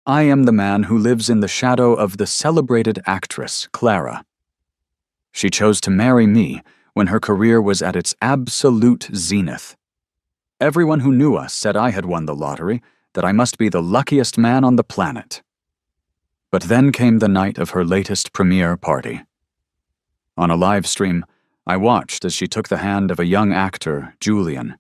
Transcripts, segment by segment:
I am the man who lives in the shadow of the celebrated actress, Clara. She chose to marry me when her career was at its absolute zenith. Everyone who knew us said I had won the lottery, that I must be the luckiest man on the planet. But then came the night of her latest premiere party. On a live stream, I watched as she took the hand of a young actor, Julian,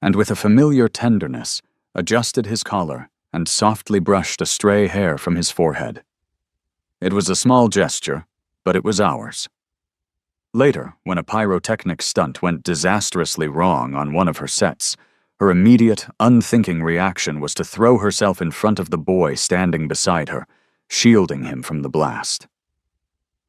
and with a familiar tenderness, adjusted his collar and softly brushed a stray hair from his forehead. It was a small gesture, but it was ours. Later, when a pyrotechnic stunt went disastrously wrong on one of her sets, her immediate, unthinking reaction was to throw herself in front of the boy standing beside her, shielding him from the blast.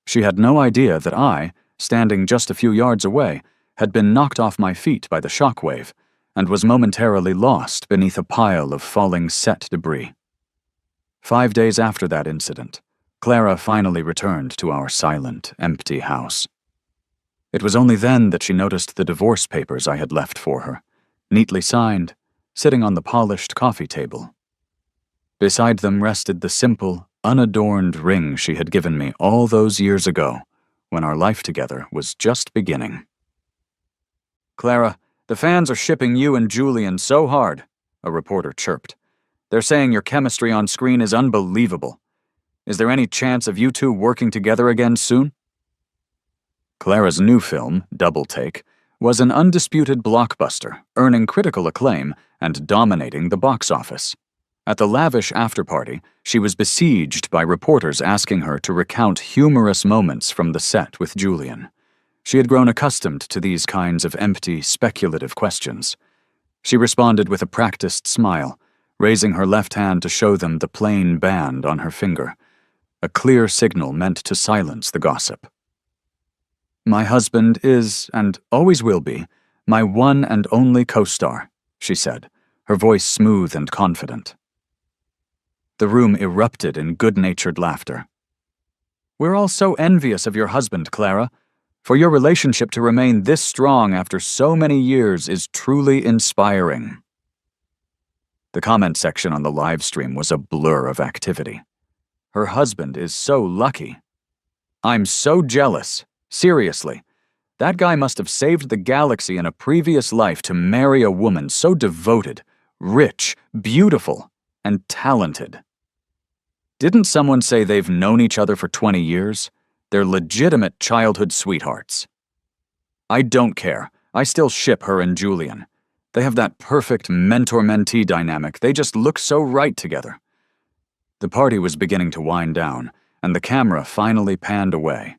She had no idea that I, standing just a few yards away, had been knocked off my feet by the shockwave and was momentarily lost beneath a pile of falling set debris. 5 days after that incident, Clara finally returned to our silent, empty house. It was only then that she noticed the divorce papers I had left for her, neatly signed, sitting on the polished coffee table. Beside them rested the simple, unadorned ring she had given me all those years ago, when our life together was just beginning. "Clara, the fans are shipping you and Julian so hard," a reporter chirped. "They're saying your chemistry on screen is unbelievable. Is there any chance of you two working together again soon?" Clara's new film, Double Take, was an undisputed blockbuster, earning critical acclaim and dominating the box office. At the lavish after-party, she was besieged by reporters asking her to recount humorous moments from the set with Julian. She had grown accustomed to these kinds of empty, speculative questions. She responded with a practiced smile, raising her left hand to show them the plain band on her finger, a clear signal meant to silence the gossip. "My husband is, and always will be, my one and only co-star," she said, her voice smooth and confident. The room erupted in good-natured laughter. "We're all so envious of your husband, Clara. For your relationship to remain this strong after so many years is truly inspiring." The comment section on the live stream was a blur of activity. "Her husband is so lucky. I'm so jealous. Seriously, that guy must have saved the galaxy in a previous life to marry a woman so devoted, rich, beautiful, and talented. Didn't someone say they've known each other for 20 years? They're legitimate childhood sweethearts. I don't care. I still ship her and Julian. They have that perfect mentor-mentee dynamic. They just look so right together." The party was beginning to wind down, and the camera finally panned away.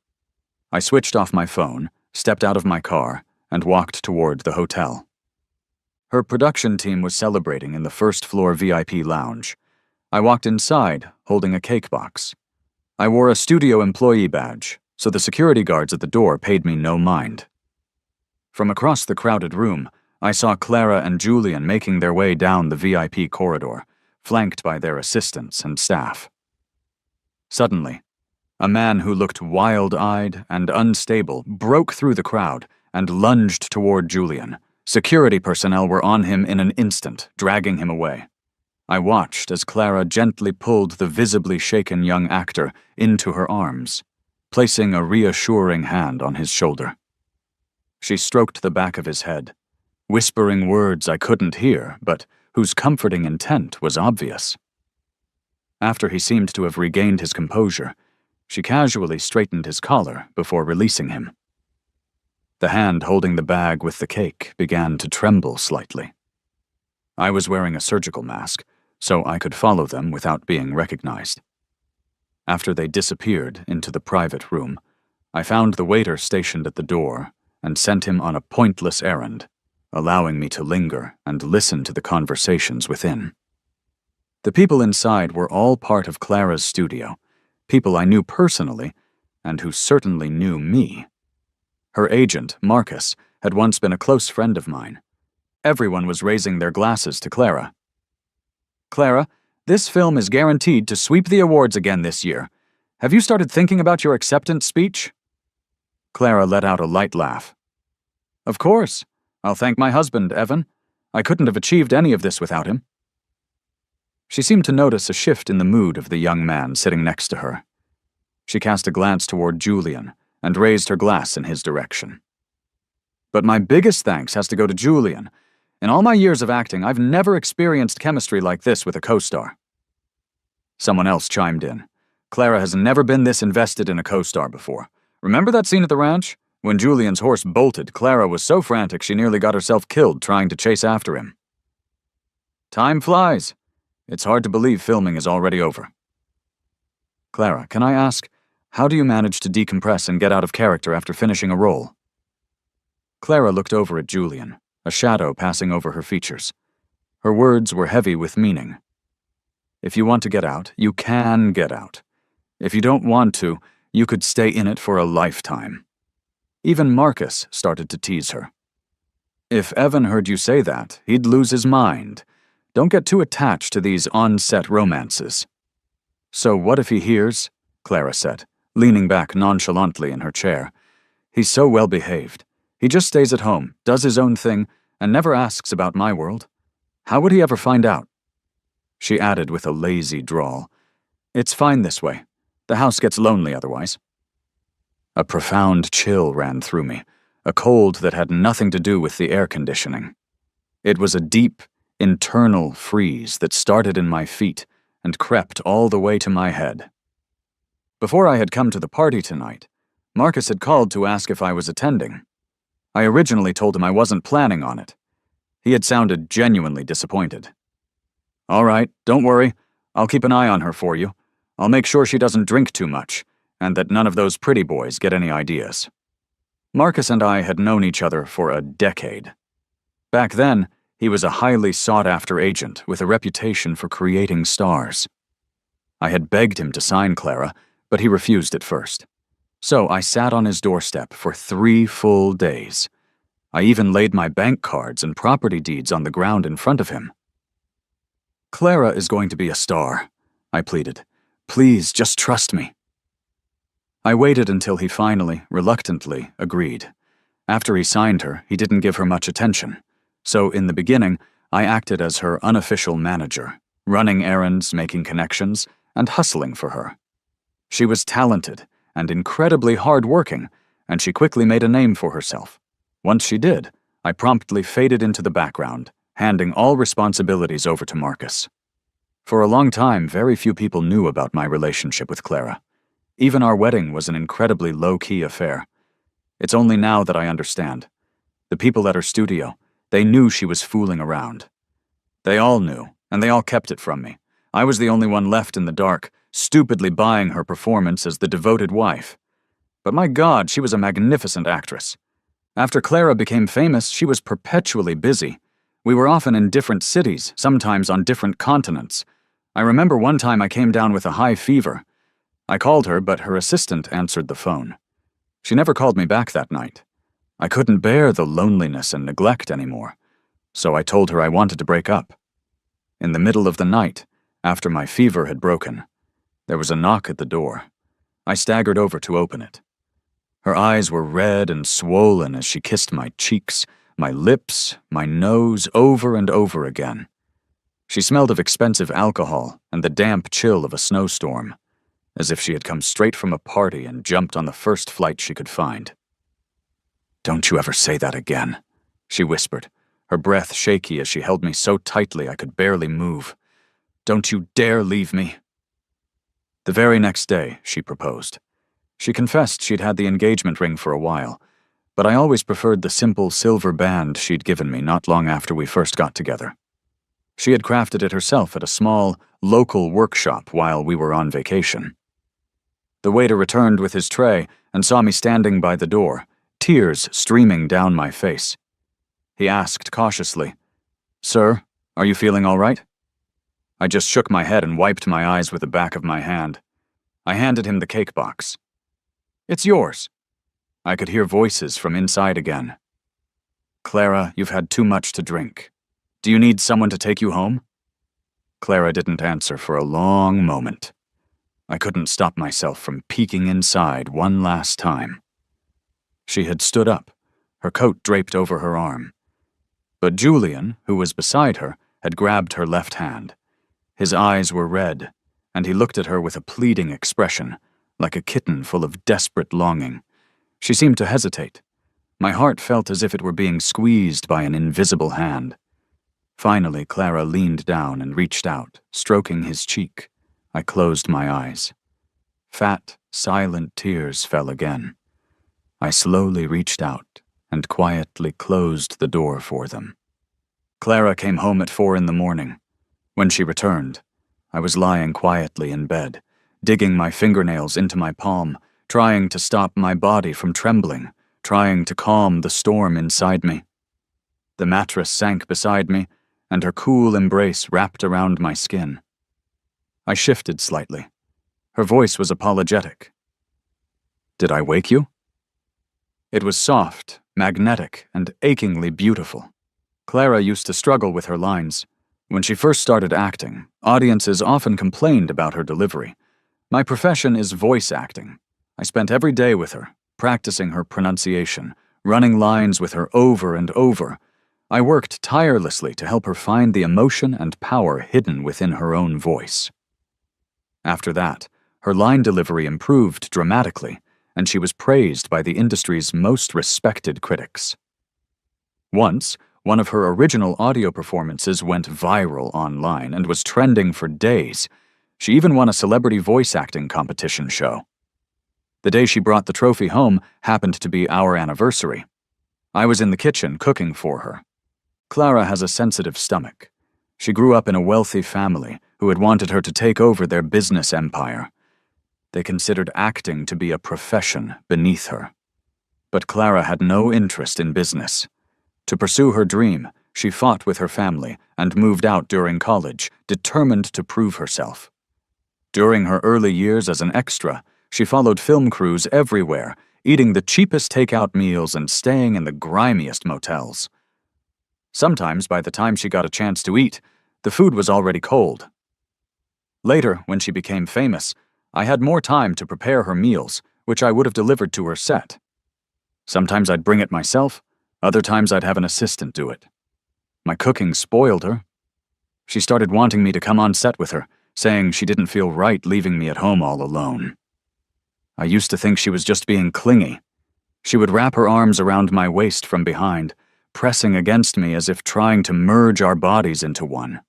I switched off my phone, stepped out of my car, and walked toward the hotel. Her production team was celebrating in the first-floor VIP lounge. I walked inside, holding a cake box. I wore a studio employee badge, so the security guards at the door paid me no mind. From across the crowded room, I saw Clara and Julian making their way down the VIP corridor, flanked by their assistants and staff. Suddenly, a man who looked wild-eyed and unstable broke through the crowd and lunged toward Julian. Security personnel were on him in an instant, dragging him away. I watched as Clara gently pulled the visibly shaken young actor into her arms, placing a reassuring hand on his shoulder. She stroked the back of his head, whispering words I couldn't hear, but whose comforting intent was obvious. After he seemed to have regained his composure, she casually straightened his collar before releasing him. The hand holding the bag with the cake began to tremble slightly. I was wearing a surgical mask, so I could follow them without being recognized. After they disappeared into the private room, I found the waiter stationed at the door and sent him on a pointless errand, allowing me to linger and listen to the conversations within. The people inside were all part of Clara's studio, people I knew personally and who certainly knew me. Her agent, Marcus, had once been a close friend of mine. Everyone was raising their glasses to Clara. "Clara, this film is guaranteed to sweep the awards again this year. Have you started thinking about your acceptance speech?" Clara let out a light laugh. "Of course. I'll thank my husband, Evan. I couldn't have achieved any of this without him." She seemed to notice a shift in the mood of the young man sitting next to her. She cast a glance toward Julian and raised her glass in his direction. But my biggest thanks has to go to Julian. In all my years of acting, I've never experienced chemistry like this with a co-star. Someone else chimed in. Clara has never been this invested in a co-star before. Remember that scene at the ranch? When Julian's horse bolted, Clara was so frantic she nearly got herself killed trying to chase after him. Time flies. It's hard to believe filming is already over. Clara, can I ask, how do you manage to decompress and get out of character after finishing a role? Clara looked over at Julian, a shadow passing over her features. Her words were heavy with meaning. If you want to get out, you can get out. If you don't want to, you could stay in it for a lifetime. Even Marcus started to tease her. If Evan heard you say that, he'd lose his mind. Don't get too attached to these on-set romances. So what if he hears? Clara said, leaning back nonchalantly in her chair. He's so well-behaved. He just stays at home, does his own thing, and never asks about my world. How would he ever find out? She added with a lazy drawl. It's fine this way. The house gets lonely otherwise. A profound chill ran through me, a cold that had nothing to do with the air conditioning. It was a deep, internal freeze that started in my feet and crept all the way to my head. Before I had come to the party tonight, Marcus had called to ask if I was attending. I originally told him I wasn't planning on it. He had sounded genuinely disappointed. All right, don't worry. I'll keep an eye on her for you. I'll make sure she doesn't drink too much, and that none of those pretty boys get any ideas. Marcus and I had known each other for a decade. Back then, he was a highly sought-after agent with a reputation for creating stars. I had begged him to sign Clara, but he refused at first. So I sat on his doorstep for 3 full days. I even laid my bank cards and property deeds on the ground in front of him. Clara is going to be a star, I pleaded. Please, just trust me. I waited until he finally, reluctantly, agreed. After he signed her, he didn't give her much attention. So in the beginning, I acted as her unofficial manager, running errands, making connections, and hustling for her. She was talented and incredibly hard-working, and she quickly made a name for herself. Once she did, I promptly faded into the background, handing all responsibilities over to Marcus. For a long time, very few people knew about my relationship with Clara. Even our wedding was an incredibly low-key affair. It's only now that I understand. The people at her studio, they knew she was fooling around. They all knew, and they all kept it from me. I was the only one left in the dark, stupidly buying her performance as the devoted wife. But my God, she was a magnificent actress. After Clara became famous, she was perpetually busy. We were often in different cities, sometimes on different continents. I remember one time I came down with a high fever. I called her, but her assistant answered the phone. She never called me back that night. I couldn't bear the loneliness and neglect anymore, so I told her I wanted to break up. In the middle of the night, after my fever had broken, there was a knock at the door. I staggered over to open it. Her eyes were red and swollen as she kissed my cheeks, my lips, my nose over and over again. She smelled of expensive alcohol and the damp chill of a snowstorm, as if she had come straight from a party and jumped on the first flight she could find. "Don't you ever say that again," she whispered, her breath shaky as she held me so tightly I could barely move. "Don't you dare leave me." The very next day, she proposed. She confessed she'd had the engagement ring for a while, but I always preferred the simple silver band she'd given me not long after we first got together. She had crafted it herself at a small, local workshop while we were on vacation. The waiter returned with his tray and saw me standing by the door, tears streaming down my face. He asked cautiously, "Sir, are you feeling all right?" I just shook my head and wiped my eyes with the back of my hand. I handed him the cake box. "It's yours." I could hear voices from inside again. "Clara, you've had too much to drink. Do you need someone to take you home?" Clara didn't answer for a long moment. I couldn't stop myself from peeking inside one last time. She had stood up, her coat draped over her arm. But Julian, who was beside her, had grabbed her left hand. His eyes were red, and he looked at her with a pleading expression, like a kitten full of desperate longing. She seemed to hesitate. My heart felt as if it were being squeezed by an invisible hand. Finally, Clara leaned down and reached out, stroking his cheek. I closed my eyes. Fat, silent tears fell again. I slowly reached out and quietly closed the door for them. Clara came home at 4 a.m. When she returned, I was lying quietly in bed, digging my fingernails into my palm, trying to stop my body from trembling, trying to calm the storm inside me. The mattress sank beside me, and her cool embrace wrapped around my skin. I shifted slightly. Her voice was apologetic. "Did I wake you?" It was soft, magnetic, and achingly beautiful. Clara used to struggle with her lines. When she first started acting, audiences often complained about her delivery. My profession is voice acting. I spent every day with her, practicing her pronunciation, running lines with her over and over. I worked tirelessly to help her find the emotion and power hidden within her own voice. After that, her line delivery improved dramatically, and she was praised by the industry's most respected critics. Once, one of her original audio performances went viral online and was trending for days. She even won a celebrity voice acting competition show. The day she brought the trophy home happened to be our anniversary. I was in the kitchen cooking for her. Clara has a sensitive stomach. She grew up in a wealthy family who had wanted her to take over their business empire. They considered acting to be a profession beneath her. But Clara had no interest in business. To pursue her dream, she fought with her family and moved out during college, determined to prove herself. During her early years as an extra, she followed film crews everywhere, eating the cheapest takeout meals and staying in the grimiest motels. Sometimes, by the time she got a chance to eat, the food was already cold. Later, when she became famous, I had more time to prepare her meals, which I would have delivered to her set. Sometimes I'd bring it myself, other times I'd have an assistant do it. My cooking spoiled her. She started wanting me to come on set with her, saying she didn't feel right leaving me at home all alone. I used to think she was just being clingy. She would wrap her arms around my waist from behind, pressing against me as if trying to merge our bodies into one.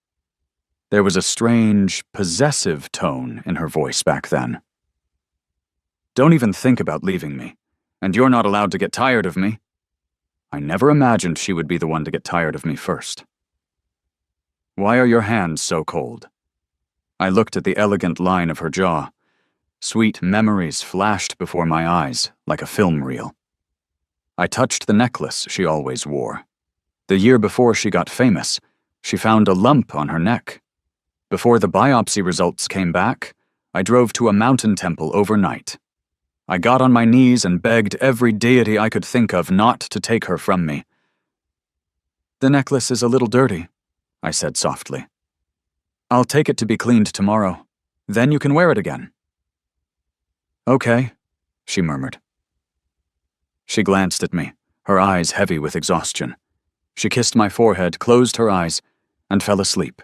There was a strange, possessive tone in her voice back then. "Don't even think about leaving me, and you're not allowed to get tired of me." I never imagined she would be the one to get tired of me first. "Why are your hands so cold?" I looked at the elegant line of her jaw. Sweet memories flashed before my eyes, like a film reel. I touched the necklace she always wore. The year before she got famous, she found a lump on her neck. Before the biopsy results came back, I drove to a mountain temple overnight. I got on my knees and begged every deity I could think of not to take her from me. "The necklace is a little dirty," I said softly. "I'll take it to be cleaned tomorrow. Then you can wear it again." "Okay," she murmured. She glanced at me, her eyes heavy with exhaustion. She kissed my forehead, closed her eyes, and fell asleep.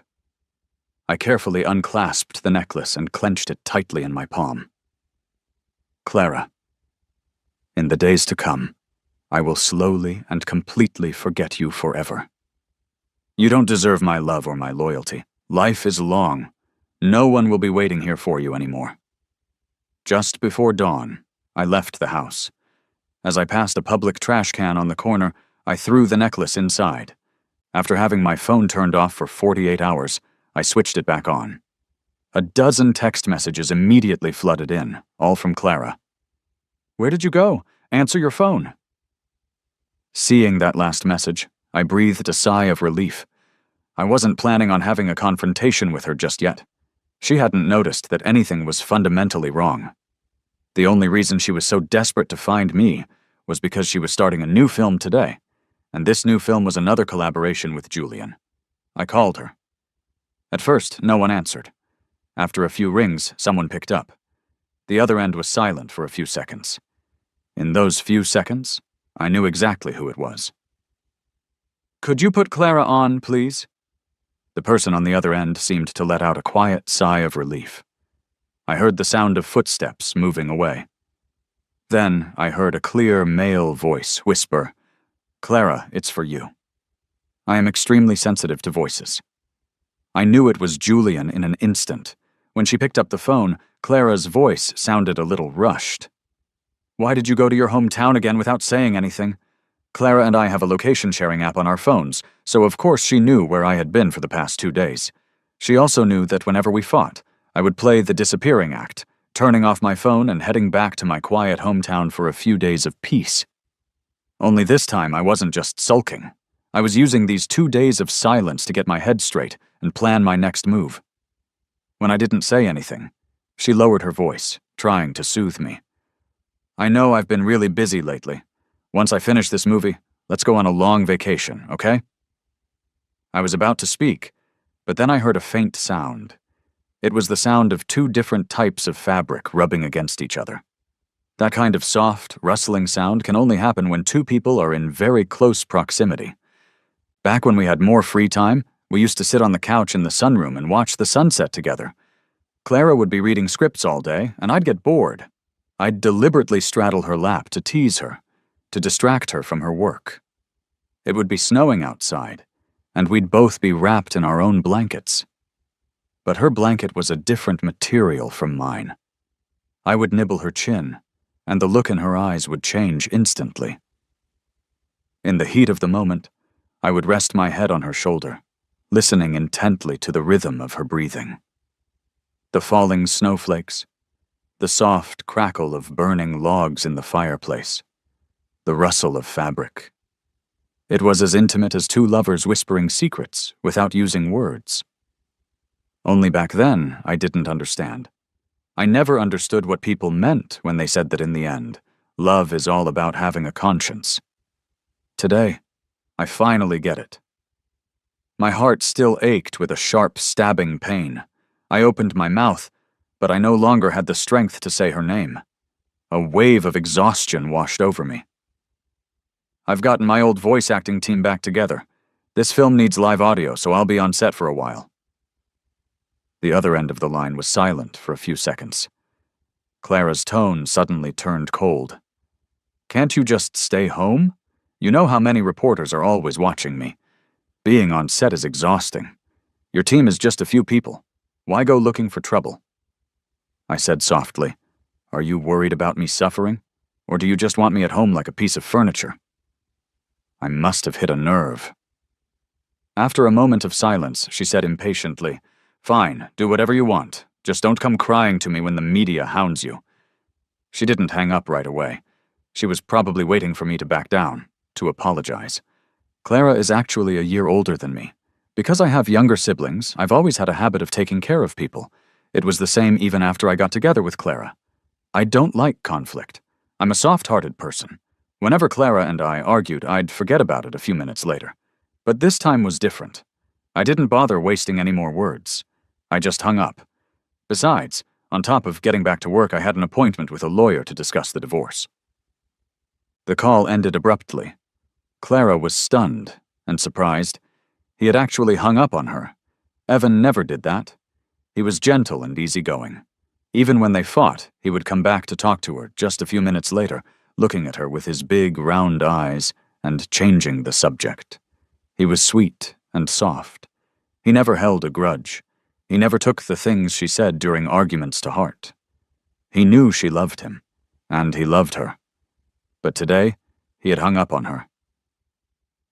I carefully unclasped the necklace and clenched it tightly in my palm. "Clara, in the days to come, I will slowly and completely forget you forever. You don't deserve my love or my loyalty. Life is long. No one will be waiting here for you anymore." Just before dawn, I left the house. As I passed a public trash can on the corner, I threw the necklace inside. After having my phone turned off for 48 hours, I switched it back on. A dozen text messages immediately flooded in, all from Clara. "Where did you go? Answer your phone." Seeing that last message, I breathed a sigh of relief. I wasn't planning on having a confrontation with her just yet. She hadn't noticed that anything was fundamentally wrong. The only reason she was so desperate to find me was because she was starting a new film today, and this new film was another collaboration with Julian. I called her. At first, no one answered. After a few rings, someone picked up. The other end was silent for a few seconds. In those few seconds, I knew exactly who it was. "Could you put Clara on, please?" The person on the other end seemed to let out a quiet sigh of relief. I heard the sound of footsteps moving away. Then I heard a clear male voice whisper, "Clara, it's for you." I am extremely sensitive to voices. I knew it was Julian in an instant. When she picked up the phone, Clara's voice sounded a little rushed. "Why did you go to your hometown again without saying anything?" Clara and I have a location-sharing app on our phones, so of course she knew where I had been for the past 2 days. She also knew that whenever we fought, I would play the disappearing act, turning off my phone and heading back to my quiet hometown for a few days of peace. Only this time I wasn't just sulking. I was using these 2 days of silence to get my head straight and plan my next move. When I didn't say anything, she lowered her voice, trying to soothe me. "I know I've been really busy lately. Once I finish this movie, let's go on a long vacation, okay?" I was about to speak, but then I heard a faint sound. It was the sound of 2 different types of fabric rubbing against each other. That kind of soft, rustling sound can only happen when 2 people are in very close proximity. Back when we had more free time, we used to sit on the couch in the sunroom and watch the sunset together. Clara would be reading scripts all day, and I'd get bored. I'd deliberately straddle her lap to tease her, to distract her from her work. It would be snowing outside, and we'd both be wrapped in our own blankets. But her blanket was a different material from mine. I would nibble her chin, and the look in her eyes would change instantly. In the heat of the moment, I would rest my head on her shoulder, listening intently to the rhythm of her breathing. The falling snowflakes, the soft crackle of burning logs in the fireplace, the rustle of fabric. It was as intimate as 2 lovers whispering secrets without using words. Only back then, I didn't understand. I never understood what people meant when they said that in the end, love is all about having a conscience. Today, I finally get it. My heart still ached with a sharp, stabbing pain. I opened my mouth, but I no longer had the strength to say her name. A wave of exhaustion washed over me. "I've gotten my old voice acting team back together. This film needs live audio, so I'll be on set for a while." The other end of the line was silent for a few seconds. Clara's tone suddenly turned cold. "Can't you just stay home? You know how many reporters are always watching me. Being on set is exhausting. Your team is just a few people. Why go looking for trouble?" I said softly, "Are you worried about me suffering? Or do you just want me at home like a piece of furniture?" I must have hit a nerve. After a moment of silence, she said impatiently, "Fine, do whatever you want. Just don't come crying to me when the media hounds you." She didn't hang up right away. She was probably waiting for me to back down, to apologize. Clara is actually a year older than me. Because I have younger siblings, I've always had a habit of taking care of people. It was the same even after I got together with Clara. I don't like conflict. I'm a soft-hearted person. Whenever Clara and I argued, I'd forget about it a few minutes later. But this time was different. I didn't bother wasting any more words. I just hung up. Besides, on top of getting back to work, I had an appointment with a lawyer to discuss the divorce. The call ended abruptly. Clara was stunned and surprised. He had actually hung up on her. Evan never did that. He was gentle and easygoing. Even when they fought, he would come back to talk to her just a few minutes later, looking at her with his big, round eyes and changing the subject. He was sweet and soft. He never held a grudge. He never took the things she said during arguments to heart. He knew she loved him, and he loved her. But today, he had hung up on her.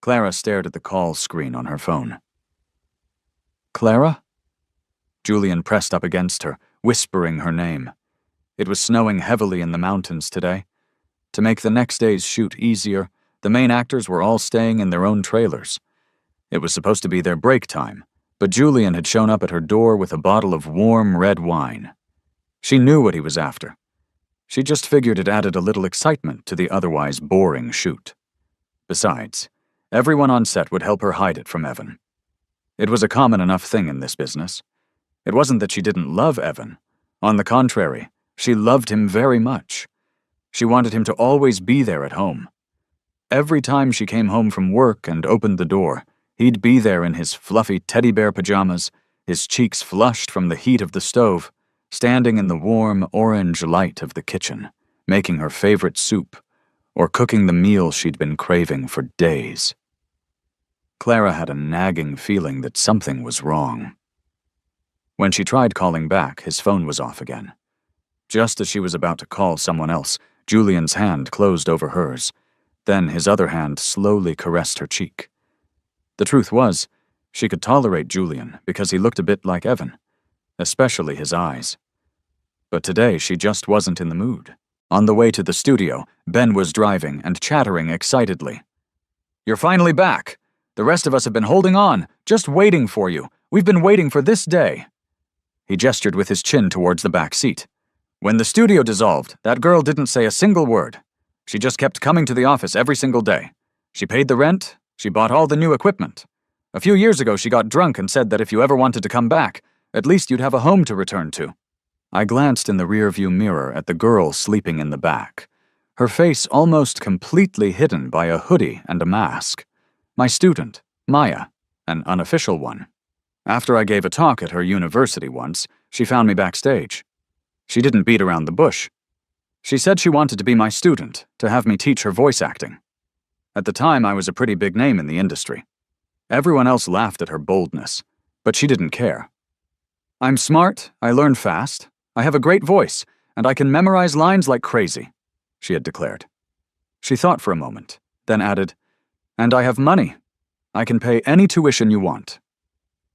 Clara stared at the call screen on her phone. "Clara?" Julian pressed up against her, whispering her name. It was snowing heavily in the mountains today. To make the next day's shoot easier, the main actors were all staying in their own trailers. It was supposed to be their break time, but Julian had shown up at her door with a bottle of warm red wine. She knew what he was after. She just figured it added a little excitement to the otherwise boring shoot. Besides, everyone on set would help her hide it from Evan. It was a common enough thing in this business. It wasn't that she didn't love Evan. On the contrary, she loved him very much. She wanted him to always be there at home. Every time she came home from work and opened the door, He'd be there in his fluffy teddy bear pajamas, his cheeks flushed from the heat of the stove, standing in the warm orange light of the kitchen, making her favorite soup, or cooking the meal she'd been craving for days. Clara had a nagging feeling that something was wrong. When she tried calling back, his phone was off again. Just as she was about to call someone else, Julian's hand closed over hers. Then his other hand slowly caressed her cheek. The truth was, she could tolerate Julian because he looked a bit like Evan, especially his eyes. But today she just wasn't in the mood. On the way to the studio, Ben was driving and chattering excitedly. "You're finally back. The rest of us have been holding on, just waiting for you. We've been waiting for this day." He gestured with his chin towards the back seat. "When the studio dissolved, that girl didn't say a single word. She just kept coming to the office every single day. She paid the rent, she bought all the new equipment. A few years ago she got drunk and said that if you ever wanted to come back, at least you'd have a home to return to." I glanced in the rearview mirror at the girl sleeping in the back, her face almost completely hidden by a hoodie and a mask. My student, Maya, an unofficial one. After I gave a talk at her university once, she found me backstage. She didn't beat around the bush. She said she wanted to be my student, to have me teach her voice acting. At the time, I was a pretty big name in the industry. Everyone else laughed at her boldness, but she didn't care. "I'm smart, I learn fast, I have a great voice, and I can memorize lines like crazy," she had declared. She thought for a moment, then added, "And I have money. I can pay any tuition you want."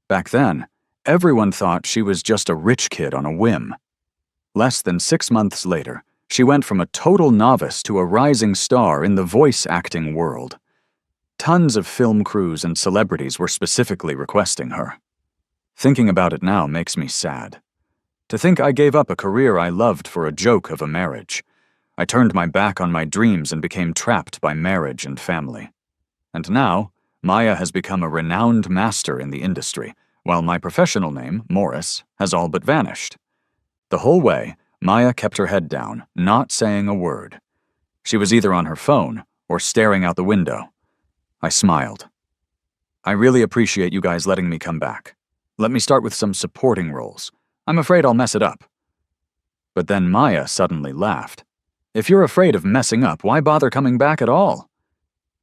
Back then, everyone thought she was just a rich kid on a whim. Less than 6 months later, she went from a total novice to a rising star in the voice acting world. Tons of film crews and celebrities were specifically requesting her. Thinking about it now makes me sad. To think I gave up a career I loved for a joke of a marriage. I turned my back on my dreams and became trapped by marriage and family. And now, Maya has become a renowned master in the industry, while my professional name, Morris, has all but vanished. The whole way, Maya kept her head down, not saying a word. She was either on her phone or staring out the window. I smiled. "I really appreciate you guys letting me come back. Let me start with some supporting roles. I'm afraid I'll mess it up." But then Maya suddenly laughed. "If you're afraid of messing up, why bother coming back at all?"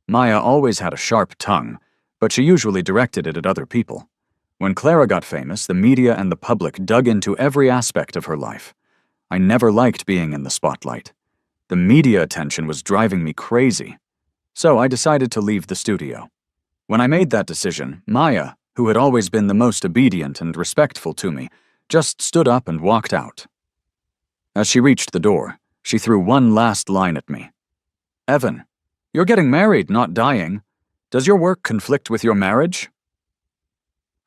Maya always had a sharp tongue, but she usually directed it at other people. When Clara got famous, the media and the public dug into every aspect of her life. I never liked being in the spotlight. The media attention was driving me crazy. So I decided to leave the studio. When I made that decision, Maya, who had always been the most obedient and respectful to me, just stood up and walked out. As she reached the door, she threw one last line at me. "Evan, you're getting married, not dying. Does your work conflict with your marriage?"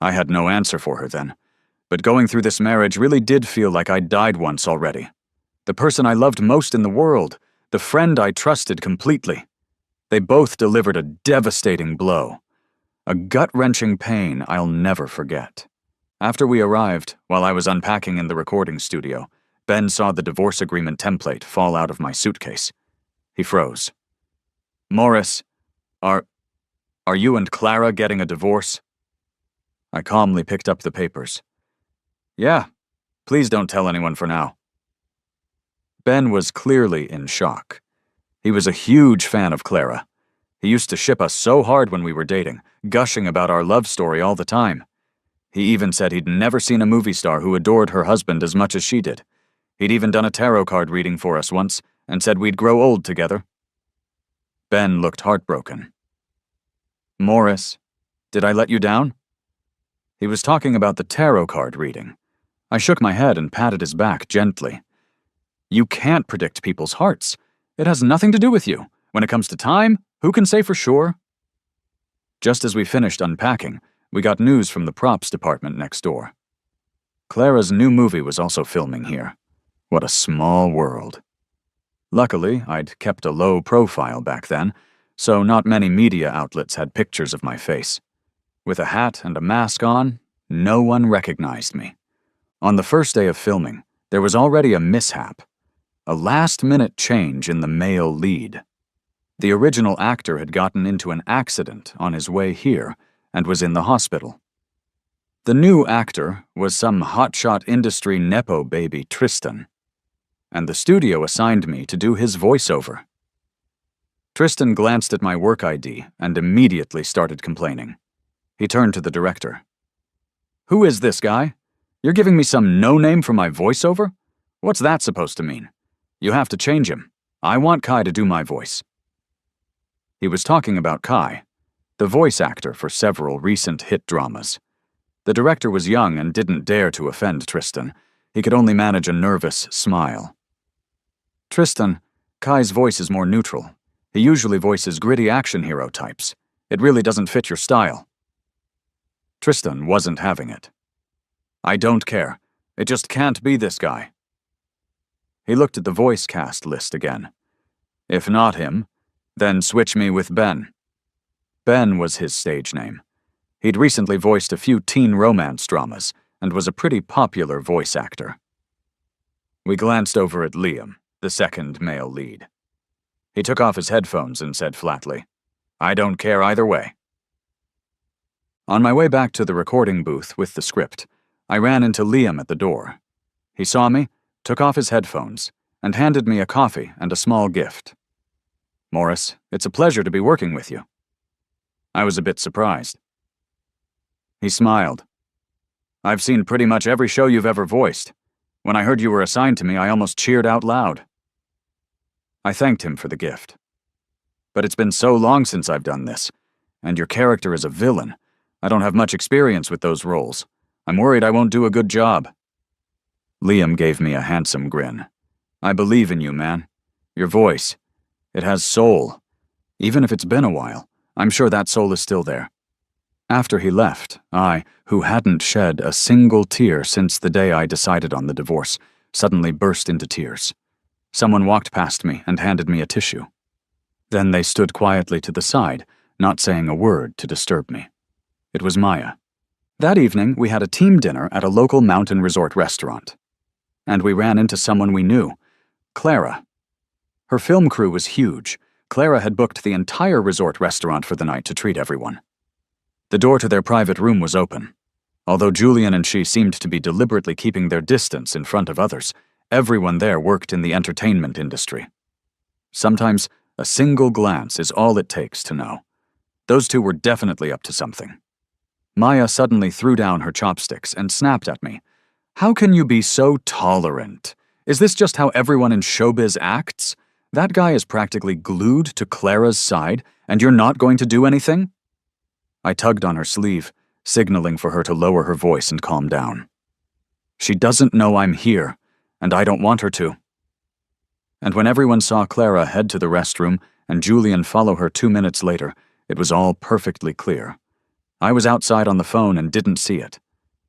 I had no answer for her then, but going through this marriage really did feel like I'd died once already. The person I loved most in the world, the friend I trusted completely. They both delivered a devastating blow. A gut-wrenching pain I'll never forget. After we arrived, while I was unpacking in the recording studio, Ben saw the divorce agreement template fall out of my suitcase. He froze. "Morris, are you and Clara getting a divorce?" I calmly picked up the papers. "Yeah, please don't tell anyone for now." Ben was clearly in shock. He was a huge fan of Clara. He used to ship us so hard when we were dating, gushing about our love story all the time. He even said he'd never seen a movie star who adored her husband as much as she did. He'd even done a tarot card reading for us once and said we'd grow old together. Ben looked heartbroken. "Morris, did I let you down?" He was talking about the tarot card reading. I shook my head and patted his back gently. "You can't predict people's hearts. It has nothing to do with you. When it comes to time, who can say for sure?" Just as we finished unpacking, we got news from the props department next door. Clara's new movie was also filming here. What a small world. Luckily, I'd kept a low profile back then, so not many media outlets had pictures of my face. With a hat and a mask on, no one recognized me. On the first day of filming, there was already a mishap. A last-minute change in the male lead. The original actor had gotten into an accident on his way here, and was in the hospital. The new actor was some hotshot industry nepo baby Tristan, and the studio assigned me to do his voiceover. Tristan glanced at my work ID and immediately started complaining. He turned to the director. "Who is this guy? You're giving me some no-name for my voiceover? What's that supposed to mean? You have to change him. I want Kai to do my voice." He was talking about Kai, the voice actor for several recent hit dramas. The director was young and didn't dare to offend Tristan. He could only manage a nervous smile. "Tristan, Kai's voice is more neutral. He usually voices gritty action hero types. It really doesn't fit your style." Tristan wasn't having it. "I don't care. It just can't be this guy." He looked at the voice cast list again. "If not him, then switch me with Ben." Ben was his stage name. He'd recently voiced a few teen romance dramas and was a pretty popular voice actor. We glanced over at Liam, the second male lead. He took off his headphones and said flatly, "I don't care either way." On my way back to the recording booth with the script, I ran into Liam at the door. He saw me, took off his headphones, and handed me a coffee and a small gift. "Morris, it's a pleasure to be working with you." I was a bit surprised. He smiled. "I've seen pretty much every show you've ever voiced. When I heard you were assigned to me, I almost cheered out loud." I thanked him for the gift. "But it's been so long since I've done this, and your character is a villain. I don't have much experience with those roles. I'm worried I won't do a good job." Liam gave me a handsome grin. "I believe in you, man. Your voice, it has soul. Even if it's been a while, I'm sure that soul is still there." After he left, I, who hadn't shed a single tear since the day I decided on the divorce, suddenly burst into tears. Someone walked past me and handed me a tissue. Then they stood quietly to the side, not saying a word to disturb me. It was Maya. That evening, we had a team dinner at a local mountain resort restaurant. And we ran into someone we knew, Clara. Her film crew was huge. Clara had booked the entire resort restaurant for the night to treat everyone. The door to their private room was open. Although Julian and she seemed to be deliberately keeping their distance in front of others, everyone there worked in the entertainment industry. Sometimes, a single glance is all it takes to know. Those two were definitely up to something. Maya suddenly threw down her chopsticks and snapped at me. "How can you be so tolerant? Is this just how everyone in showbiz acts? That guy is practically glued to Clara's side, and you're not going to do anything?" I tugged on her sleeve, signaling for her to lower her voice and calm down. "She doesn't know I'm here, and I don't want her to." And when everyone saw Clara head to the restroom and Julian follow her 2 minutes later, it was all perfectly clear. I was outside on the phone and didn't see it.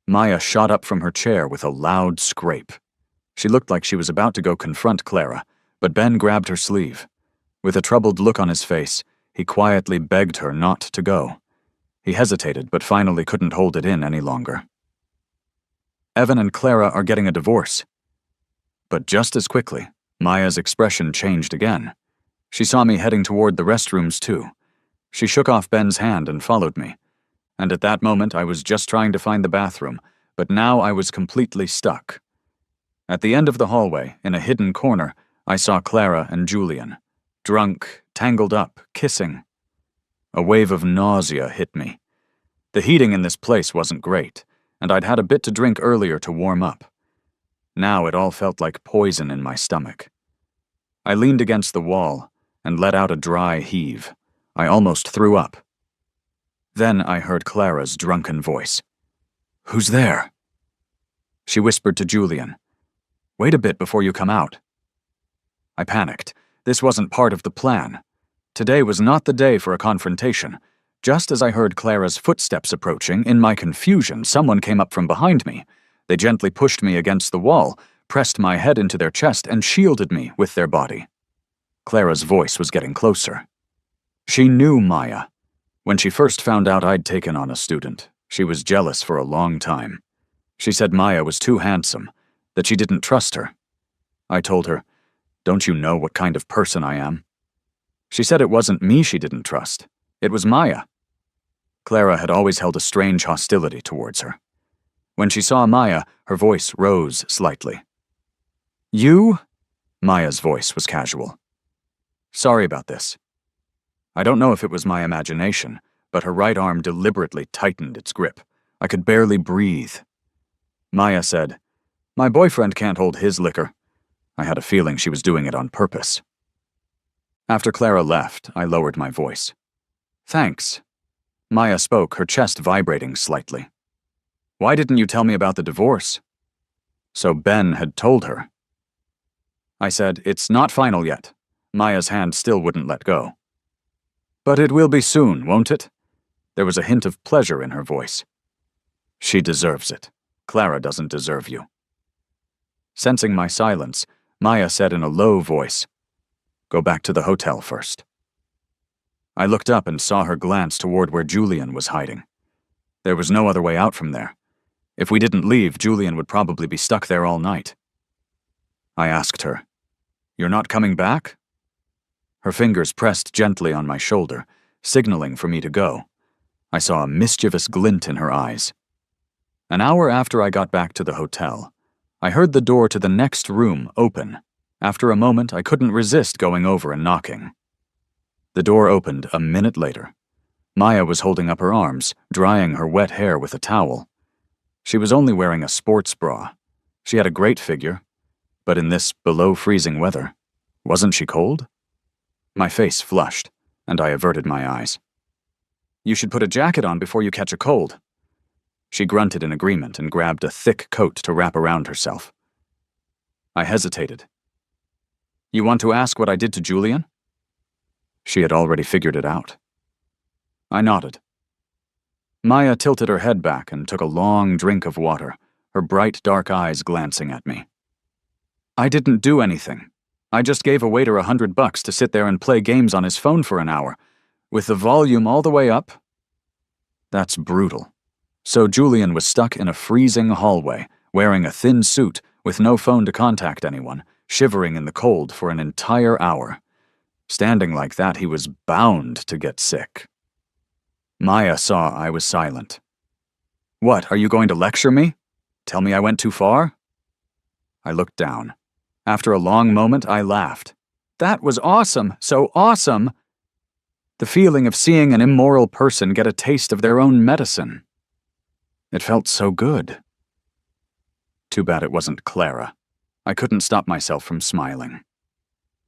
Maya shot up from her chair with a loud scrape. She looked like she was about to go confront Clara, but Ben grabbed her sleeve. With a troubled look on his face, he quietly begged her not to go. He hesitated, but finally couldn't hold it in any longer. "Evan and Clara are getting a divorce." But just as quickly, Maya's expression changed again. She saw me heading toward the restrooms too. She shook off Ben's hand and followed me. And at that moment, I was just trying to find the bathroom, but now I was completely stuck. At the end of the hallway, in a hidden corner, I saw Clara and Julian, drunk, tangled up, kissing. A wave of nausea hit me. The heating in this place wasn't great, and I'd had a bit to drink earlier to warm up. Now it all felt like poison in my stomach. I leaned against the wall and let out a dry heave. I almost threw up. Then I heard Clara's drunken voice. "Who's there?" She whispered to Julian, "Wait a bit before you come out." I panicked. This wasn't part of the plan. Today was not the day for a confrontation. Just as I heard Clara's footsteps approaching, in my confusion, someone came up from behind me. They gently pushed me against the wall, pressed my head into their chest, and shielded me with their body. Clara's voice was getting closer. She knew Maya. When she first found out I'd taken on a student, she was jealous for a long time. She said Maya was too handsome, that she didn't trust her. I told her, "Don't you know what kind of person I am?" She said it wasn't me she didn't trust. It was Maya. Clara had always held a strange hostility towards her. When she saw Maya, her voice rose slightly. "You?" Maya's voice was casual. "Sorry about this." I don't know if it was my imagination, but her right arm deliberately tightened its grip. I could barely breathe. Maya said, "My boyfriend can't hold his liquor." I had a feeling she was doing it on purpose. After Clara left, I lowered my voice. "Thanks." Maya spoke, her chest vibrating slightly. "Why didn't you tell me about the divorce?" So Ben had told her. I said, "It's not final yet." Maya's hand still wouldn't let go. "But it will be soon, won't it?" There was a hint of pleasure in her voice. "She deserves it. Clara doesn't deserve you." Sensing my silence, Maya said in a low voice, "Go back to the hotel first." I looked up and saw her glance toward where Julian was hiding. There was no other way out from there. If we didn't leave, Julian would probably be stuck there all night. I asked her, "You're not coming back?" Her fingers pressed gently on my shoulder, signaling for me to go. I saw a mischievous glint in her eyes. An hour after I got back to the hotel, I heard the door to the next room open. After a moment, I couldn't resist going over and knocking. The door opened a minute later. Maya was holding up her arms, drying her wet hair with a towel. She was only wearing a sports bra. She had a great figure, but in this below-freezing weather, wasn't she cold? My face flushed, and I averted my eyes. "You should put a jacket on before you catch a cold." She grunted in agreement and grabbed a thick coat to wrap around herself. I hesitated. "You want to ask what I did to Julian?" She had already figured it out. I nodded. Maya tilted her head back and took a long drink of water, her bright dark eyes glancing at me. "I didn't do anything. I just gave a waiter $100 to sit there and play games on his phone for an hour, with the volume all the way up." That's brutal. So Julian was stuck in a freezing hallway, wearing a thin suit, with no phone to contact anyone, shivering in the cold for an entire hour. Standing like that, he was bound to get sick. Maya saw I was silent. "What, are you going to lecture me? Tell me I went too far?" I looked down. After a long moment, I laughed. "That was awesome, so awesome!" The feeling of seeing an immoral person get a taste of their own medicine. It felt so good. Too bad it wasn't Clara. I couldn't stop myself from smiling.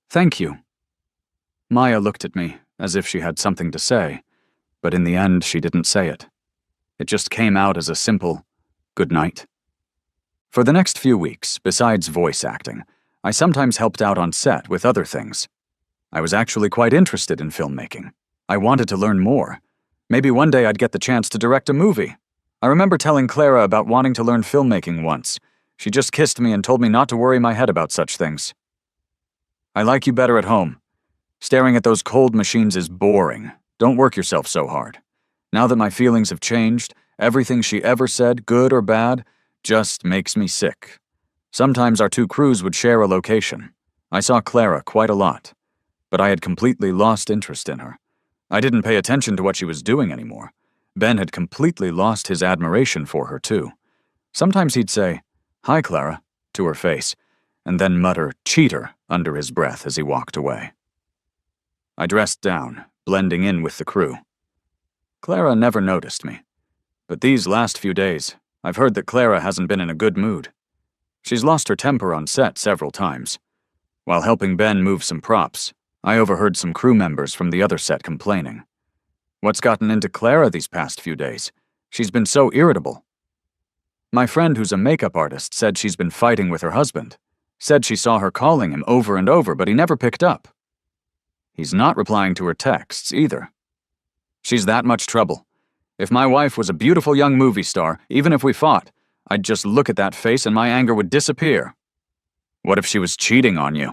"Thank you." Maya looked at me, as if she had something to say, but in the end she didn't say it. It just came out as a simple, "Good night." For the next few weeks, besides voice acting, I sometimes helped out on set with other things. I was actually quite interested in filmmaking. I wanted to learn more. Maybe one day I'd get the chance to direct a movie. I remember telling Clara about wanting to learn filmmaking once. She just kissed me and told me not to worry my head about such things. "I like you better at home. Staring at those cold machines is boring. Don't work yourself so hard." Now that my feelings have changed, everything she ever said, good or bad, just makes me sick. Sometimes our two crews would share a location. I saw Clara quite a lot, but I had completely lost interest in her. I didn't pay attention to what she was doing anymore. Ben had completely lost his admiration for her, too. Sometimes he'd say, "Hi, Clara," to her face, and then mutter, "Cheater," under his breath as he walked away. I dressed down, blending in with the crew. Clara never noticed me, but these last few days, I've heard that Clara hasn't been in a good mood. She's lost her temper on set several times. While helping Ben move some props, I overheard some crew members from the other set complaining. What's gotten into Clara these past few days? She's been so irritable. My friend who's a makeup artist said she's been fighting with her husband. Said she saw her calling him over and over, but he never picked up. He's not replying to her texts either. She's that much trouble. If my wife was a beautiful young movie star, even if we fought, I'd just look at that face and my anger would disappear. What if she was cheating on you?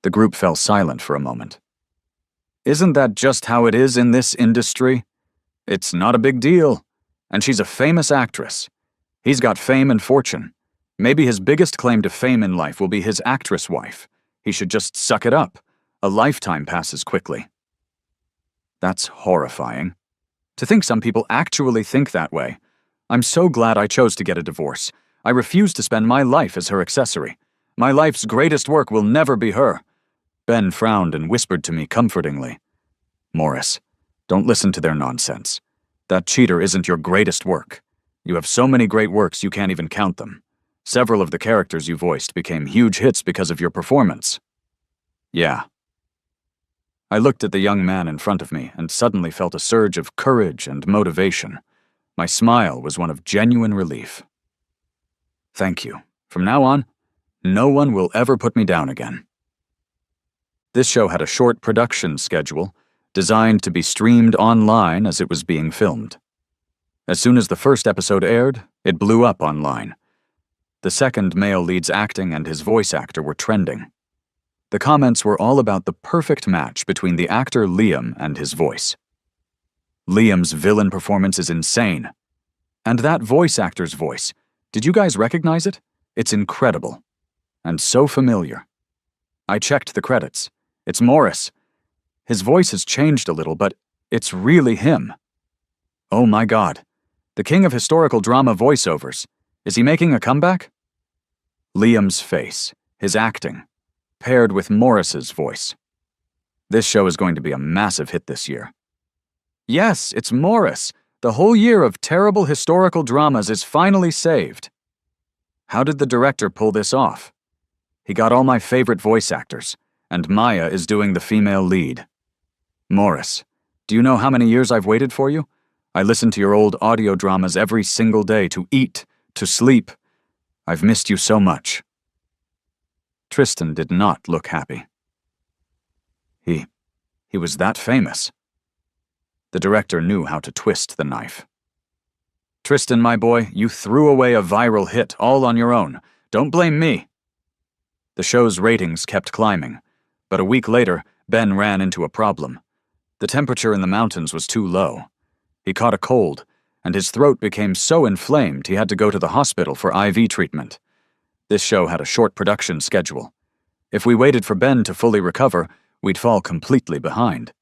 The group fell silent for a moment. Isn't that just how it is in this industry? It's not a big deal. And she's a famous actress. He's got fame and fortune. Maybe his biggest claim to fame in life will be his actress wife. He should just suck it up. A lifetime passes quickly. That's horrifying. To think some people actually think that way. I'm so glad I chose to get a divorce. I refuse to spend my life as her accessory. My life's greatest work will never be her. Ben frowned and whispered to me comfortingly. Morris, don't listen to their nonsense. That cheater isn't your greatest work. You have so many great works you can't even count them. Several of the characters you voiced became huge hits because of your performance. Yeah. I looked at the young man in front of me and suddenly felt a surge of courage and motivation. My smile was one of genuine relief. Thank you. From now on, no one will ever put me down again. This show had a short production schedule, designed to be streamed online as it was being filmed. As soon as the first episode aired, it blew up online. The second male lead's acting and his voice actor were trending. The comments were all about the perfect match between the actor Liam and his voice. Liam's villain performance is insane. And that voice actor's voice, did you guys recognize it? It's incredible. And so familiar. I checked the credits. It's Morris. His voice has changed a little, but it's really him. Oh my God. The king of historical drama voiceovers. Is he making a comeback? Liam's face, his acting, paired with Morris's voice. This show is going to be a massive hit this year. Yes, it's Morris. The whole year of terrible historical dramas is finally saved. How did the director pull this off? He got all my favorite voice actors, and Maya is doing the female lead. Morris, do you know how many years I've waited for you? I listen to your old audio dramas every single day to eat, to sleep. I've missed you so much. Tristan did not look happy. He was that famous. The director knew how to twist the knife. Tristan, my boy, you threw away a viral hit all on your own. Don't blame me. The show's ratings kept climbing, but a week later, Ben ran into a problem. The temperature in the mountains was too low. He caught a cold, and his throat became so inflamed he had to go to the hospital for IV treatment. This show had a short production schedule. If we waited for Ben to fully recover, we'd fall completely behind.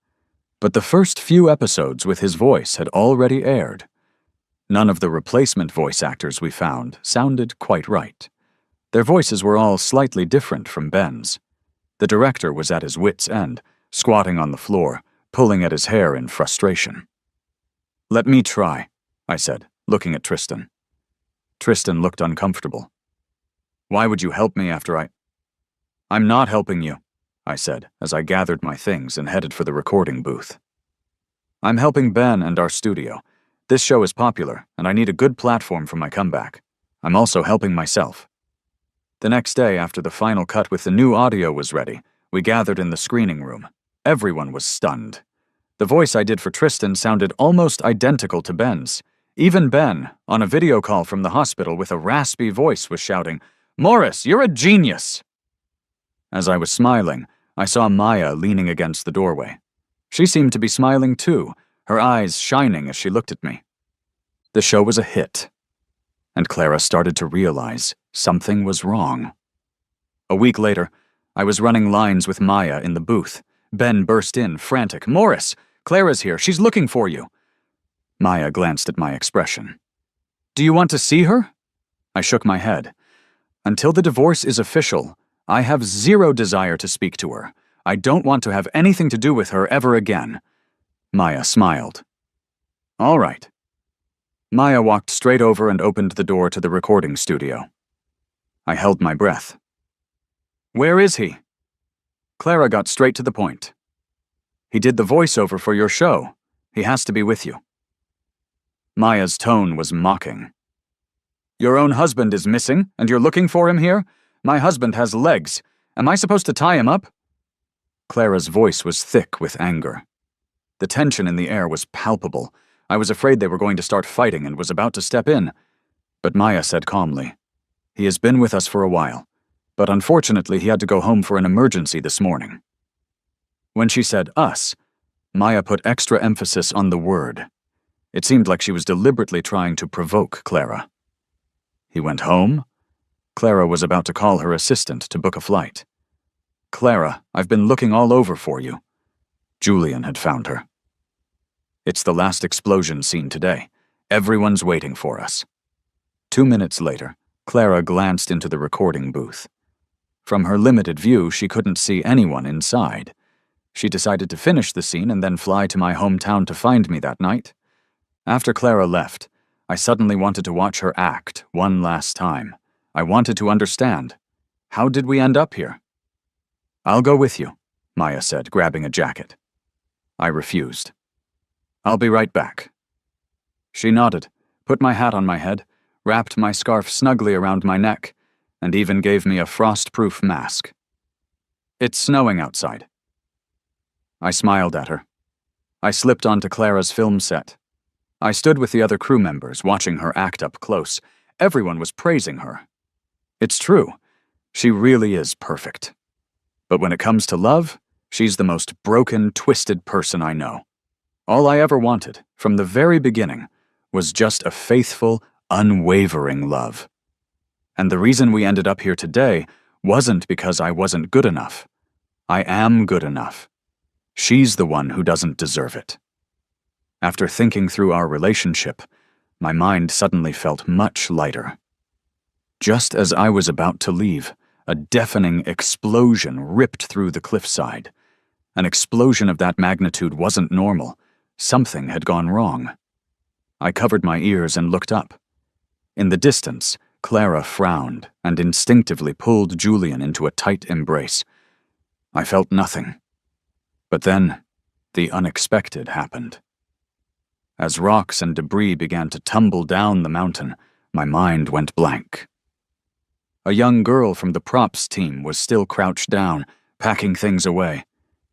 But the first few episodes with his voice had already aired. None of the replacement voice actors we found sounded quite right. Their voices were all slightly different from Ben's. The director was at his wit's end, squatting on the floor, pulling at his hair in frustration. Let me try, I said, looking at Tristan. Tristan looked uncomfortable. Why would you help me after I'm not helping you, I said, as I gathered my things and headed for the recording booth. I'm helping Ben and our studio. This show is popular, and I need a good platform for my comeback. I'm also helping myself. The next day, after the final cut with the new audio was ready, we gathered in the screening room. Everyone was stunned. The voice I did for Tristan sounded almost identical to Ben's. Even Ben, on a video call from the hospital with a raspy voice, was shouting, "Morris, you're a genius!" As I was smiling, I saw Maya leaning against the doorway. She seemed to be smiling too, her eyes shining as she looked at me. The show was a hit, and Clara started to realize something was wrong. A week later, I was running lines with Maya in the booth. Ben burst in, frantic. "Morris, Clara's here. She's looking for you." Maya glanced at my expression. "Do you want to see her?" I shook my head. "Until the divorce is official, I have zero desire to speak to her. I don't want to have anything to do with her ever again." Maya smiled. "All right." Maya walked straight over and opened the door to the recording studio. I held my breath. "Where is he?" Clara got straight to the point. "He did the voiceover for your show. He has to be with you." Maya's tone was mocking. "Your own husband is missing, and you're looking for him here? My husband has legs. Am I supposed to tie him up?" Clara's voice was thick with anger. The tension in the air was palpable. I was afraid they were going to start fighting and was about to step in. But Maya said calmly, "He has been with us for a while, but unfortunately he had to go home for an emergency this morning." When she said us, Maya put extra emphasis on the word. It seemed like she was deliberately trying to provoke Clara. "He went home?" Clara was about to call her assistant to book a flight. "Clara, I've been looking all over for you." Julian had found her. It's the last explosion scene today. Everyone's waiting for us." 2 minutes later, Clara glanced into the recording booth. From her limited view, she couldn't see anyone inside. She decided to finish the scene and then fly to my hometown to find me that night. After Clara left, I suddenly wanted to watch her act one last time. I wanted to understand. How did we end up here? "I'll go with you," Maya said, grabbing a jacket. I refused. "I'll be right back." She nodded, put my hat on my head, wrapped my scarf snugly around my neck, and even gave me a frost-proof mask. "It's snowing outside." I smiled at her. I slipped onto Clara's film set. I stood with the other crew members, watching her act up close. Everyone was praising her. It's true. She really is perfect. But when it comes to love, she's the most broken, twisted person I know. All I ever wanted, from the very beginning, was just a faithful, unwavering love. And the reason we ended up here today wasn't because I wasn't good enough. I am good enough. She's the one who doesn't deserve it. After thinking through our relationship, my mind suddenly felt much lighter. Just as I was about to leave, a deafening explosion ripped through the cliffside. An explosion of that magnitude wasn't normal. Something had gone wrong. I covered my ears and looked up. In the distance, Clara frowned and instinctively pulled Julian into a tight embrace. I felt nothing. But then, the unexpected happened. As rocks and debris began to tumble down the mountain, my mind went blank. A young girl from the props team was still crouched down, packing things away.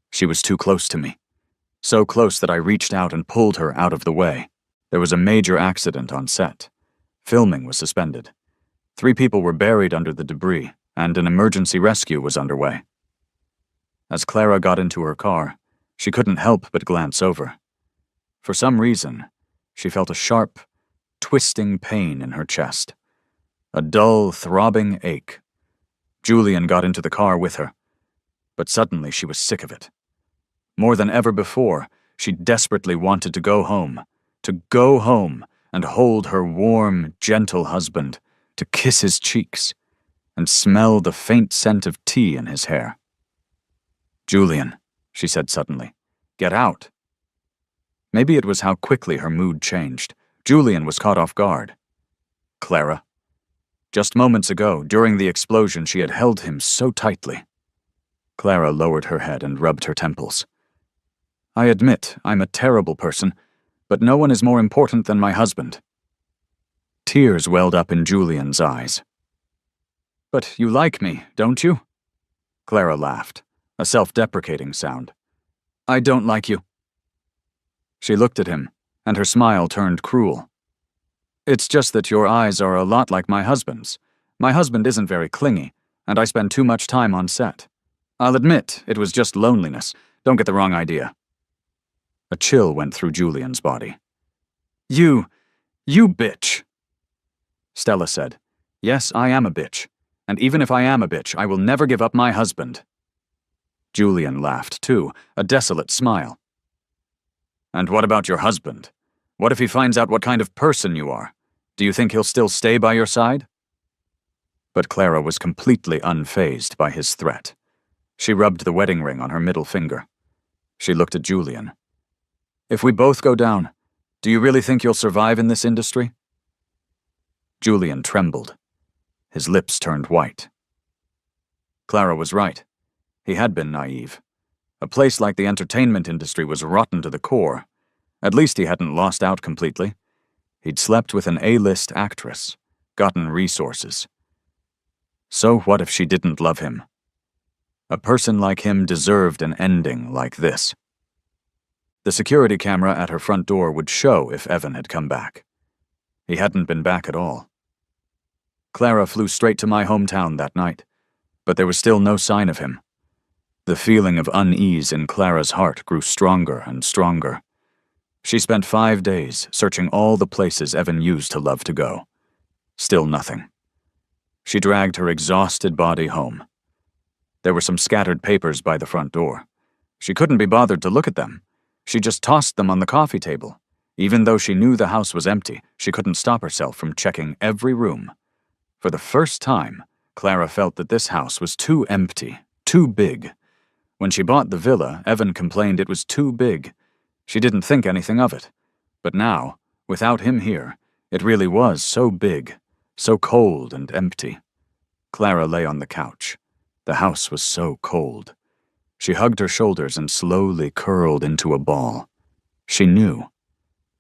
She was too close to me. So close that I reached out and pulled her out of the way. There was a major accident on set. Filming was suspended. 3 people were buried under the debris, and an emergency rescue was underway. As Clara got into her car, she couldn't help but glance over. For some reason, she felt a sharp, twisting pain in her chest. A dull, throbbing ache. Julian got into the car with her, but suddenly she was sick of it. More than ever before, she desperately wanted to go home and hold her warm, gentle husband, to kiss his cheeks, and smell the faint scent of tea in his hair. "Julian," she said suddenly, "get out." Maybe it was how quickly her mood changed. Julian was caught off guard. "Clara." Just moments ago, during the explosion, she had held him so tightly. Clara lowered her head and rubbed her temples. "I admit I'm a terrible person, but no one is more important than my husband." Tears welled up in Julian's eyes. "But you like me, don't you?" Clara laughed, a self-deprecating sound. "I don't like you." She looked at him, and her smile turned cruel. "It's just that your eyes are a lot like my husband's. My husband isn't very clingy, and I spend too much time on set. I'll admit it was just loneliness. Don't get the wrong idea." A chill went through Julian's body. You bitch." Stella said, "Yes, I am a bitch. And even if I am a bitch, I will never give up my husband." Julian laughed too, a desolate smile. "And what about your husband? What if he finds out what kind of person you are? Do you think he'll still stay by your side?" But Clara was completely unfazed by his threat. She rubbed the wedding ring on her middle finger. She looked at Julian. "If we both go down, do you really think you'll survive in this industry?" Julian trembled. His lips turned white. Clara was right. He had been naive. A place like the entertainment industry was rotten to the core. At least he hadn't lost out completely. He'd slept with an A-list actress, gotten resources. So what if she didn't love him? A person like him deserved an ending like this. The security camera at her front door would show if Evan had come back. He hadn't been back at all. Clara flew straight to my hometown that night, but there was still no sign of him. The feeling of unease in Clara's heart grew stronger and stronger. She spent 5 days searching all the places Evan used to love to go. Still nothing. She dragged her exhausted body home. There were some scattered papers by the front door. She couldn't be bothered to look at them. She just tossed them on the coffee table. Even though she knew the house was empty, she couldn't stop herself from checking every room. For the first time, Clara felt that this house was too empty, too big. When she bought the villa, Evan complained it was too big. She didn't think anything of it. But now, without him here, it really was so big, so cold and empty. Clara lay on the couch. The house was so cold. She hugged her shoulders and slowly curled into a ball. She knew.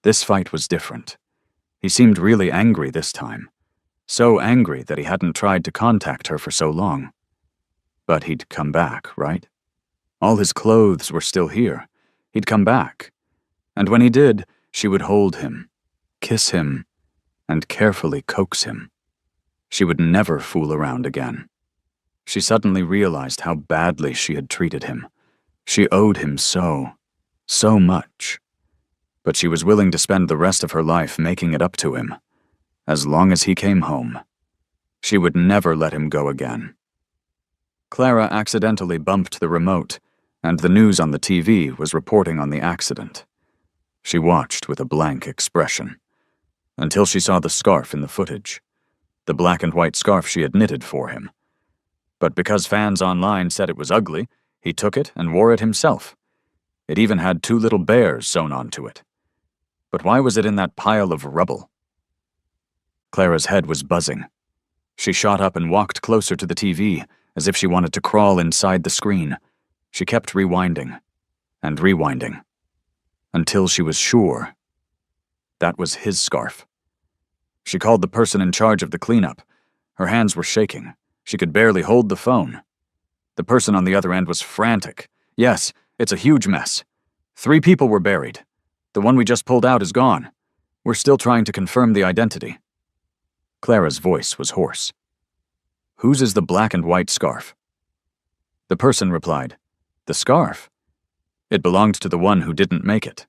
This fight was different. He seemed really angry this time. So angry that he hadn't tried to contact her for so long. But he'd come back, right? All his clothes were still here. He'd come back. And when he did, she would hold him, kiss him, and carefully coax him. She would never fool around again. She suddenly realized how badly she had treated him. She owed him so much. But she was willing to spend the rest of her life making it up to him. As long as he came home. She would never let him go again. Clara accidentally bumped the remote, and the news on the TV was reporting on the accident. She watched with a blank expression, until she saw the scarf in the footage, the black and white scarf she had knitted for him. But because fans online said it was ugly, he took it and wore it himself. It even had 2 little bears sewn onto it. But why was it in that pile of rubble? Clara's head was buzzing. She shot up and walked closer to the TV, as if she wanted to crawl inside the screen. She kept rewinding and rewinding, until she was sure that was his scarf. She called the person in charge of the cleanup. Her hands were shaking. She could barely hold the phone. The person on the other end was frantic. Yes, it's a huge mess. 3 people were buried. The one we just pulled out is gone. We're still trying to confirm the identity. Clara's voice was hoarse. Whose is the black and white scarf? The person replied, The scarf? It belonged to the one who didn't make it.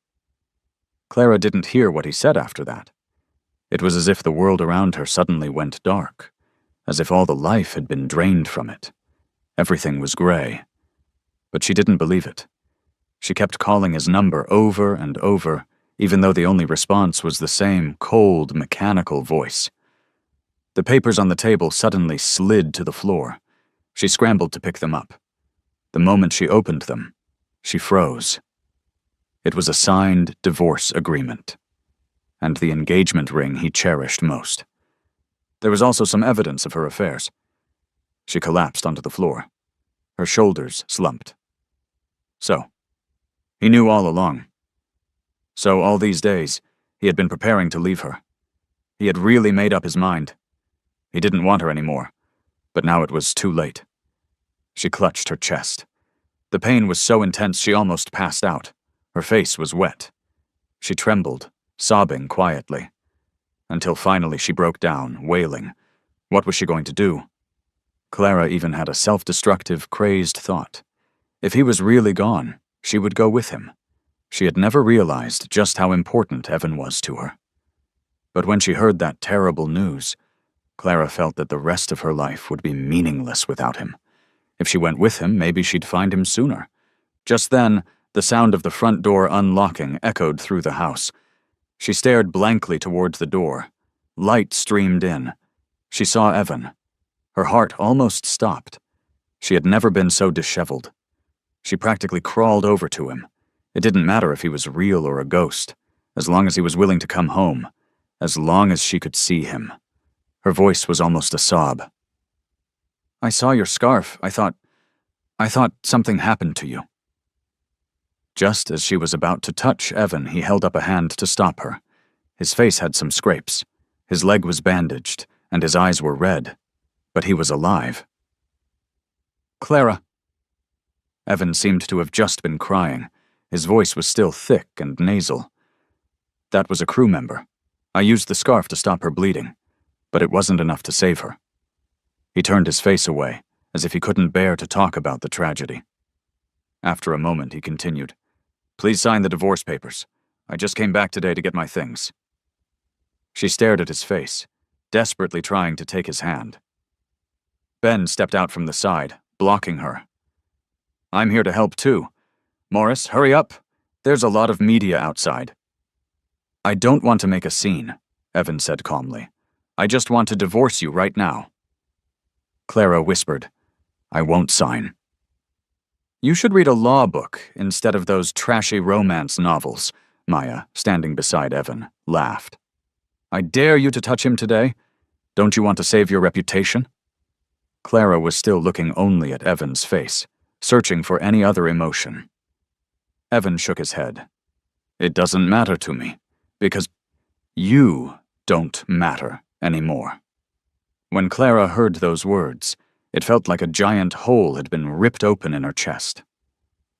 Clara didn't hear what he said after that. It was as if the world around her suddenly went dark, as if all the life had been drained from it. Everything was gray. But she didn't believe it. She kept calling his number over and over, even though the only response was the same cold, mechanical voice. The papers on the table suddenly slid to the floor. She scrambled to pick them up. The moment she opened them, she froze. It was a signed divorce agreement, and the engagement ring he cherished most. There was also some evidence of her affairs. She collapsed onto the floor. Her shoulders slumped. So, he knew all along. So all these days, he had been preparing to leave her. He had really made up his mind. He didn't want her anymore, but now it was too late. She clutched her chest. The pain was so intense she almost passed out. Her face was wet. She trembled, sobbing quietly, until finally she broke down, wailing. What was she going to do? Clara even had a self-destructive, crazed thought. If he was really gone, she would go with him. She had never realized just how important Evan was to her. But when she heard that terrible news, Clara felt that the rest of her life would be meaningless without him. If she went with him, maybe she'd find him sooner. Just then, the sound of the front door unlocking echoed through the house. She stared blankly towards the door. Light streamed in. She saw Evan. Her heart almost stopped. She had never been so disheveled. She practically crawled over to him. It didn't matter if he was real or a ghost, as long as he was willing to come home, as long as she could see him. Her voice was almost a sob. I saw your scarf. I thought something happened to you. Just as she was about to touch Evan, he held up a hand to stop her. His face had some scrapes. His leg was bandaged, and his eyes were red. But he was alive. Clara. Evan seemed to have just been crying. His voice was still thick and nasal. That was a crew member. I used the scarf to stop her bleeding, but it wasn't enough to save her. He turned his face away, as if he couldn't bear to talk about the tragedy. After a moment, he continued, Please sign the divorce papers. I just came back today to get my things. She stared at his face, desperately trying to take his hand. Ben stepped out from the side, blocking her. I'm here to help too. Morris, hurry up. There's a lot of media outside. I don't want to make a scene, Evan said calmly. I just want to divorce you right now. Clara whispered, I won't sign. You should read a law book instead of those trashy romance novels, Maya, standing beside Evan, laughed. I dare you to touch him today? Don't you want to save your reputation? Clara was still looking only at Evan's face, searching for any other emotion. Evan shook his head. It doesn't matter to me, because you don't matter anymore. When Clara heard those words, it felt like a giant hole had been ripped open in her chest.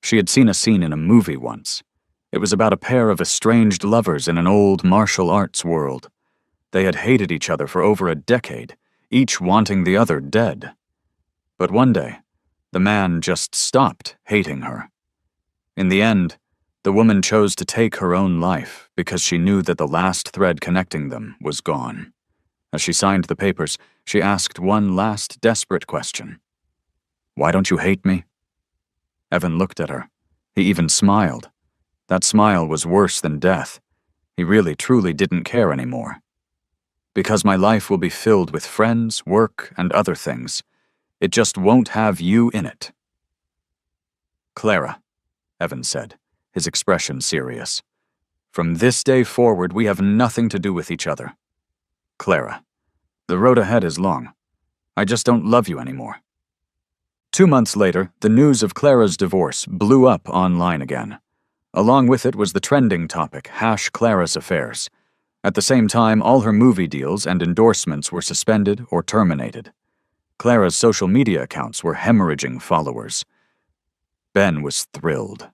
She had seen a scene in a movie once. It was about a pair of estranged lovers in an old martial arts world. They had hated each other for over a decade, each wanting the other dead. But one day, the man just stopped hating her. In the end, the woman chose to take her own life because she knew that the last thread connecting them was gone. As she signed the papers, she asked one last desperate question. Why don't you hate me? Evan looked at her. He even smiled. That smile was worse than death. He really, truly didn't care anymore. Because my life will be filled with friends, work, and other things. It just won't have you in it. Clara, Evan said, his expression serious. From this day forward, we have nothing to do with each other. Clara, the road ahead is long. I just don't love you anymore. 2 months later, the news of Clara's divorce blew up online again. Along with it was the trending topic, #Clara's affairs. At the same time, all her movie deals and endorsements were suspended or terminated. Clara's social media accounts were hemorrhaging followers. Ben was thrilled.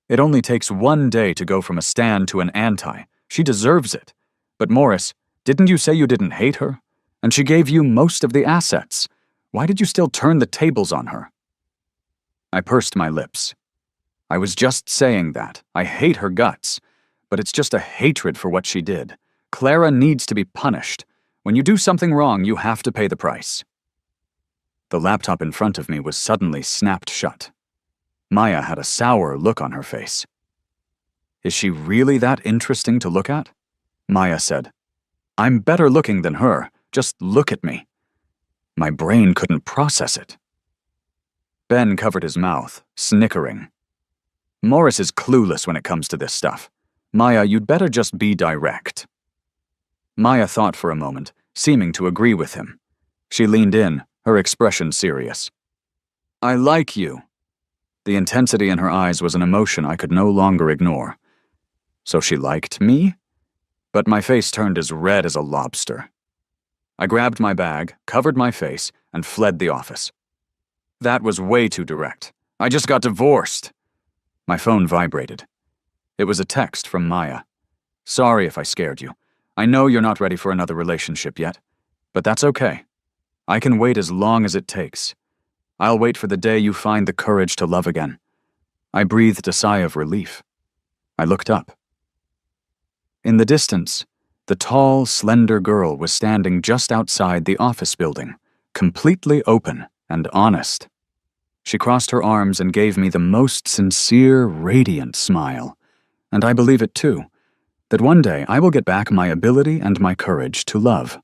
It only takes one day to go from a stan to an anti. She deserves it. But Morris, didn't you say you didn't hate her? And she gave you most of the assets. Why did you still turn the tables on her? I pursed my lips. I was just saying that. I hate her guts. But it's just a hatred for what she did. Clara needs to be punished. When you do something wrong, you have to pay the price. The laptop in front of me was suddenly snapped shut. Maya had a sour look on her face. Is she really that interesting to look at? Maya said. I'm better looking than her. Just look at me. My brain couldn't process it. Ben covered his mouth, snickering. Morris is clueless when it comes to this stuff. Maya, you'd better just be direct. Maya thought for a moment, seeming to agree with him. She leaned in, her expression serious. I like you. The intensity in her eyes was an emotion I could no longer ignore. So she liked me? But my face turned as red as a lobster. I grabbed my bag, covered my face, and fled the office. That was way too direct. I just got divorced. My phone vibrated. It was a text from Maya. Sorry if I scared you. I know you're not ready for another relationship yet, but that's okay. I can wait as long as it takes. I'll wait for the day you find the courage to love again. I breathed a sigh of relief. I looked up. In the distance, the tall, slender girl was standing just outside the office building, completely open and honest. She crossed her arms and gave me the most sincere, radiant smile. And I believe it too, that one day I will get back my ability and my courage to love.